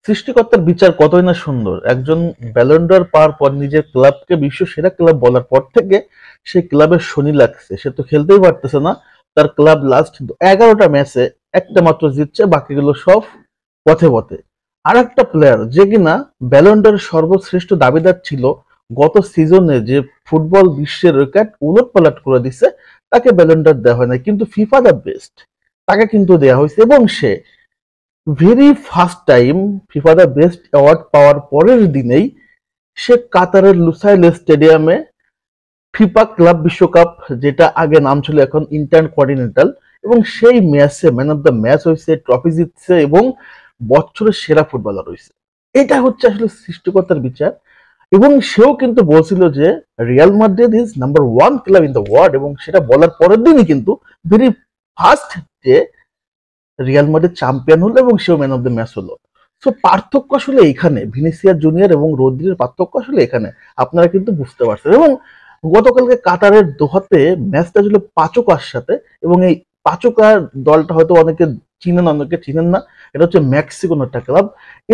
সৃষ্টিকর্তার বিচার কতই না সুন্দর। একজন ব্যালন ড'র পাওয়ার পর নিজের ক্লাবকে বিশ্ব সেরা ক্লাব বলার পর থেকে সেই ক্লাবের শনি লাগছে, সে তো খেলতেই পারতেছে না। তার ক্লাব লাস্ট 11টা ম্যাচে একটা মাত্র জিতছে, বাকিগুলো সব পথে পথে। আর একটা প্লেয়ার যে কিনা ব্যালন ড'র সর্বশ্রেষ্ঠ দাবিদার ছিল, গত সিজনে যে ফুটবল বিশ্বের রেকর্ড উলটপালট করে দিছে, তাকে ব্যালন ড'র দেওয়া হয় না, কিন্তু ফিফা দ্য বেস্ট তাকে কিন্তু দেওয়া হয়েছে। এবং সে very first time FIFA the best award পাওয়ার পরের দিনেই সে কাতারের লুসাইল স্টেডিয়ামে ফিফা ক্লাব বিশ্বকাপ, যেটা আগে নাম ছিল এখন ইন্টার কন্টিনেন্টাল, এবং সেই ম্যাচে ম্যান অফ দ্য ম্যাচ হয়েছে, ট্রফি জিতছে এবং বছরের সেরা ফুটবলার হয়েছে। এটা হচ্ছে আসলে সৃষ্টিকর্তার বিচার। এবং সেও কিন্তু বলছিল যে Real Madrid is number one club in the world, এবং সেটা বলার পরের দিনই কিন্তু ভেরি ফার্স্ট যে রিয়াল মাদ্রিদ চ্যাম্পিয়ন হলো এবং সেও ম্যান অফ দ্য ম্যাচ হলো। সো পার্থক্য আসলে এখানে, ভিনিসিয়াস জুনিয়র এবং রদ্রিগের পার্থক্য আসলে এখানে আপনারা কিন্তু বুঝতে পারছেন। এবং গতকালকে কাতারের দোহাতে ম্যাচটা ছিল পাচোকার সাথে, এবং এই পাচোকার দলটা হয়তো অনেকে চিনেন, অনেকে চিনেন না। এটা হচ্ছে মেক্সিকোর একটা ক্লাব।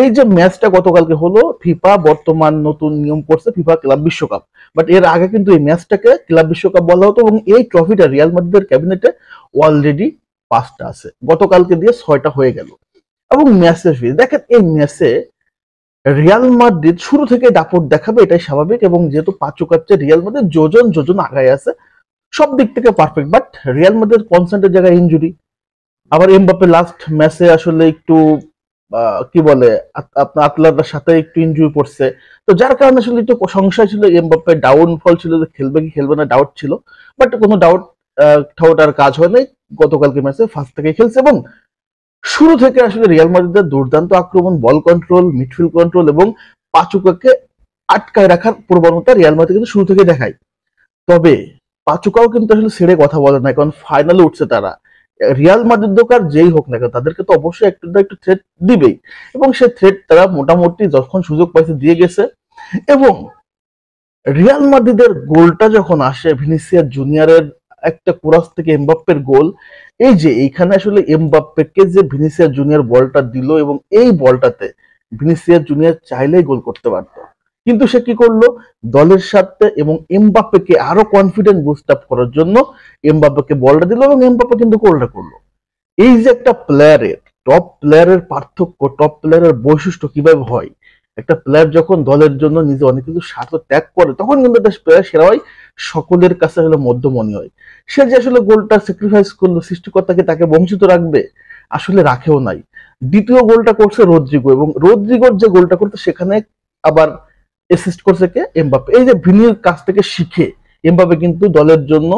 এই যে ম্যাচটা গতকালকে হলো, ফিফা বর্তমান নতুন নিয়ম করছে ফিফা ক্লাব বিশ্বকাপ, বাট এর আগে কিন্তু এই ম্যাচটাকে ক্লাব বিশ্বকাপ বলা হতো। এবং এই ট্রফিটা রিয়াল মাদ্রিদের ক্যাবিনেটে অলরেডি 5টা আছে, গতকালকে দিয়ে 6টা হয়ে গেল। এবং ম্যাচে দেখেন, এই ম্যাচে রিয়াল মাদ্রিদ শুরু থেকে দাপট দেখাবে, এটাই স্বাভাবিক। এবং যেহেতু পাচুকাচ্ছে রিয়াল মাদ্রিদ যোজন যোজন আগায় আছে, সব দিক থেকে পারফেক্ট। বাট রিয়াল মাদ্রিদ কনস্ট্যান্টের জায়গায় ইনজুরি, আবার এমবাপ্পে লাস্ট ম্যাচে আসলে একটু কি বলে আপনার আতলান্টার সাথে একটু ইনজুরি পড়ছে, তো যার কারণে আসলে একটু সংশয় ছিল, এমবাপ্পে ডাউনফল ছিল যে খেলবে কি খেলবে না, ডাউট ছিল। বাট কোনো ডাউট ঠাউট আর কাজ হয় নাই, গতকালকে ম্যাচে ফার্স্ট থেকে খেলছে। এবং শুরু থেকে আসলে রিয়াল মাদ্রিদের দুর্দান্ত আক্রমণ, বল কন্ট্রোল, মিডফিল্ড কন্ট্রোল এবং পাচুকাকে আটকায় রাখার প্রবণতা রিয়াল মাদ্রিদ কিন্তু শুরু থেকে দেখায়। তবে পাচুকাও কিন্তু আসলে ছেড়ে কথা বলে না, কারণ ফাইনালে উঠছে তারা। রিয়াল মাদ্রিদ দোকার যেই হোক না কেন, তাদেরকে তো অবশ্যই একটু না একটু থ্রেট দিবেই, এবং সে থ্রেট তারা মোটামুটি যখন সুযোগ পাইছে দিয়ে গেছে। এবং রিয়াল মাদ্রিদের গোলটা যখন আসে, ভিনিসিয়াস জুনিয়রের একটা ক্রস থেকে এমবাপ্পের গোল, এই যে এইখানে আসলে এমবাপ্পেকে যে ভিনিসিয়াস জুনিয়র বলটা দিল, এবং এই বলটাতে ভিনিসিয়াস জুনিয়র চাইলেই গোল করতে পারতো, কিন্তু সে কি করলো, দলের সাথে এবং এমবাপ্পেকে আরো কনফিডেন্ট বুস্ট আপ করার জন্য এমবাপ্পেকে বলটা দিল, এবং এমবাপ্পে কিন্তু গোলটা করলো। এই যে একটা প্লেয়ারের, টপ প্লেয়ারের পার্থক্য, টপ প্লেয়ারের বৈশিষ্ট্য কিভাবে হয়, একটা প্লেয়ার যখন দলের জন্য নিজে অনেক কিছু স্বার্থ ত্যাগ করে, তখন কিন্তু একটা প্লেয়ার সেরা হয়, সকলের কাছে হলো মধ্যমণি হয়। সে যে আসলে গোলটা স্যাক্রিফাইস করলো, সৃষ্টিকর্তাকে তাকে বঞ্চিত রাখবে, আসলে রাখেও নাই। দ্বিতীয় গোলটা করছে রদ্রিগো, এবং রদ্রিগোর যে গোলটা করতে, সেখানে আবার অ্যাসিস্ট করছে কে, এমবাপ্পে। এই যে ভিনির কাছ থেকে শিখে এমবাপ্পে কিন্তু দলের জন্য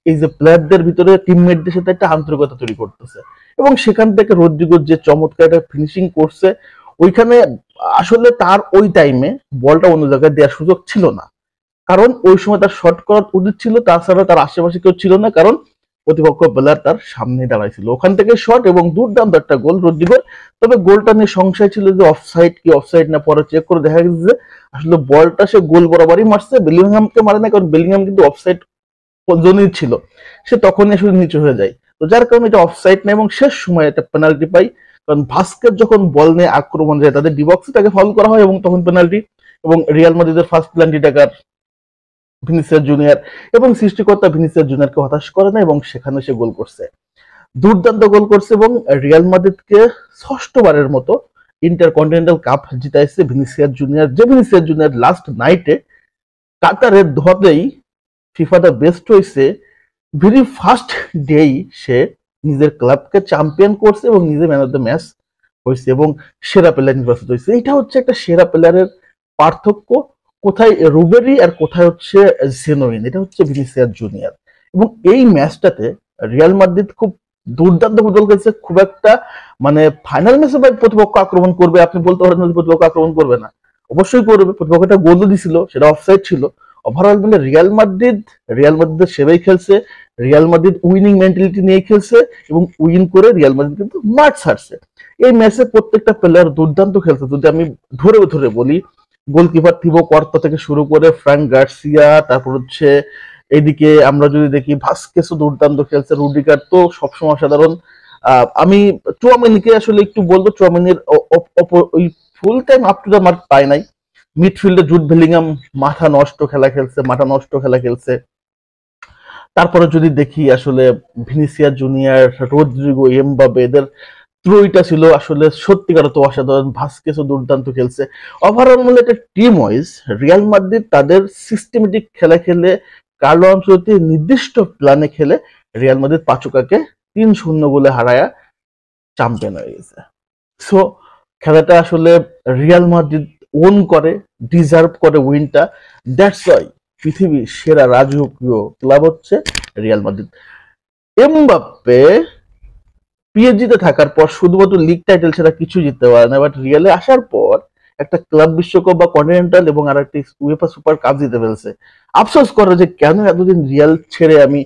এই যে প্লেয়ারদের ভিতরে টিমমেটদের সাথে একটা আন্তরিকতা তৈরি করতেছে, এবং সেখান থেকে রদ্রিগো যে চমৎকার একটা ফিনিশিং করছে, ওইখানে আসলে তার ওই টাইমে বলটা অন্য জায়গায় দেওয়ার সুযোগ ছিল না, কারণ ওই সময় তার শট করা উচিত ছিল, তাছাড়া তার আশেপাশে কেউ ছিল না, কারণ প্রতিপক্ষ প্লেয়ার তার সামনে দাঁড়াইছিল। ওখান থেকে শট এবং দুর্দান্ত একটা গোল রদ্রিগোর। তবে গোলটা নিয়ে সংশয় ছিল যে অফসাইড কি অফসাইড না, পরে চেক করে দেখা গেছে যে আসলে বলটা সে গোল বরাবরই মারছে, বেলিংহামকে মারে না, কারণ বেলিংহাম কিন্তু অফসাইড জোনই ছিল, সে তখনই আসলে নিচু হয়ে যায়। তো যার কারণে এটা অফসাইড না, এবং শেষ সময় একটা পেনাল্টি পাই, কারণ ভাস্কের যখন বল নিয়ে আক্রমণ যায় তাদের ডিবক্সে, তাকে ফাউল করা হয় এবং তখন পেনাল্টি। এবং রিয়াল মাদ্রিদের ফার্স্ট পেনাল্টি টাকার ভিনিসিয়াস জুনিয়র, এবং সৃষ্টিকর্তা ভিনিসিয়াস জুনিয়রকে হতাশ করে না, এবং সেখানে সে গোল করছে, দুর্দান্ত গোল করছে। এবং রিয়াল মাদ্রিদকে ষষ্ঠবারের মতো ইন্টারকন্টিনেন্টাল কাপ জিতাইছে ভিনিসিয়াস জুনিয়র, যে ভিনিসিয়াস জুনিয়র লাস্ট নাইটে কাতারের দোহাতেই ফিফা দ্য বেস্ট হয়েছে, ভেরি ফার্স্ট ডেই সে নিজের ক্লাবকে চ্যাম্পিয়ন করছে এবং নিজে ম্যান অফ দ্য ম্যাচ হয়েছে এবং সেরা প্লেয়ার নির্বাচিত হয়েছে। এটা হচ্ছে একটা সেরা প্লেয়ারের পার্থক্য, কোথায় রুবেরি আর কোথায় হচ্ছে জেনুইন, এটা হচ্ছে ভিনিসিয়াস জুনিয়র। এবং এই ম্যাচটাতে রিয়াল মাদ্রিদ খুব দুর্দান্ত ফুটবল খেলছে, খুব একটা মানে ফাইনাল ম্যাচে ভাই প্রতিপক্ষ আক্রমণ করবে, আপনি বলতে পারেন যে প্রতিপক্ষ আক্রমণ করবে না, অবশ্যই করবে। প্রতিপক্ষটা গোলও দিছিল, সেটা অফসাইড ছিল। ওভারঅল মানে রিয়াল মাদ্রিদ সেভাই খেলছে, রিয়াল মাদ্রিদ উইনিং মেন্টালিটি নিয়ে খেলছে, এবং উইন করে রিয়াল মাদ্রিদ কিন্তু মাঠ ছাড়ছে। এই ম্যাচে প্রত্যেকটা প্লেয়ার দুর্দান্ত খেলছে। যদি আমি ধরে ধরে বলি, গোলকিপার থিবো কর্তা থেকে শুরু করে ফ্রাঙ্ক গার্সিয়া, তারপর হচ্ছে এদিকে আমরা যদি দেখি ভাস্কেসও দুর্দান্ত খেলছে, রুডিগার তো সবসময় সাধারণ, আমি চুয়ামেনিকে আসলে একটু বলবো, চুয়ামেনির ওই full time up to the mark পায় নাই। মিডফিল্ডে জুড বেলিংহাম মাথা নষ্ট খেলা খেলছে। তারপরে যদি দেখি আসলে ভিনিসিয়া জুনিয়র, রদ্রিগো, এমবাপে, এদের ত্রয়ীটা ছিল আসলে সত্যিকার তো অসাধারণ। ভাস্কেসও দুর্দান্ত খেলছে। ওভারঅল মূল একটা টিম ওয়াইজ রিয়াল মাদ্রিদ তাদের সিস্টেমেটিক খেলা খেলে, কার্লো আনচেলত্তি নির্দিষ্ট প্ল্যানে খেলে রিয়াল মাদ্রিদ পাচুকাকে 3-0 গোলে হারায়া চ্যাম্পিয়ন হয়ে গেছে। সো খেলাটা আসলে রিয়াল মাদ্রিদ ওন করে, ডিজার্ভ করে উইনটা। দ্যাটস ওয়াই পৃথিবীর সেরা রাজকীয় ক্লাব হচ্ছে রিয়াল মাদ্রিদ। এমবাপ্পে পিএসজিতে থাকার পর শুধুমাত্র লিগ টাইটেল ছাড়া কিছু জিততে পারে না, বাট রিয়ালে আসার পর একটা ক্লাব বিশ্বকাপ বা কন্টিনেন্টাল এবং আর একটা উয়েফা সুপার কাপ জিতে ফেলছে। আফসোস করে যে কেন এতদিন রিয়াল ছেড়ে আমি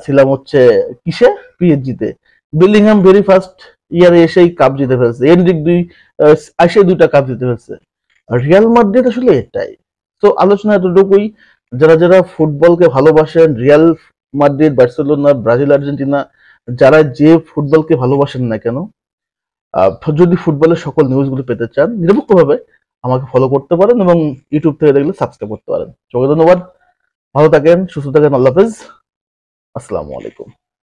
ছিলাম হচ্ছে কিসে, পিএসজিতে। বেলিংহাম ভেরি ফার্স্ট ইয়ারে এসেই কাপ জিতে ফেলছে, এনরিক এসে 2টা কাপ জিতে ফেলছে। রিয়াল মাদ্রিদ আসলে এটাই। তো আলোচনা এতটুকুই। যারা যারা ফুটবলকে ভালোবাসেন, Real Madrid, Barcelona, Brazil, Argentina, যারা যে ফুটবলকে ভালোবাসেন না কেন, যদি ফুটবলের সকল নিউজগুলো পেতে চান নিরপেক্ষভাবে আমাকে ফলো করতে পারেন এবং ইউটিউব থেকে দেখলে সাবস্ক্রাইব করতে পারেন। সবাইকে ধন্যবাদ, ভালো থাকেন, সুস্থ থাকেন, আল্লাহ হাফেজ, আসসালামু আলাইকুম।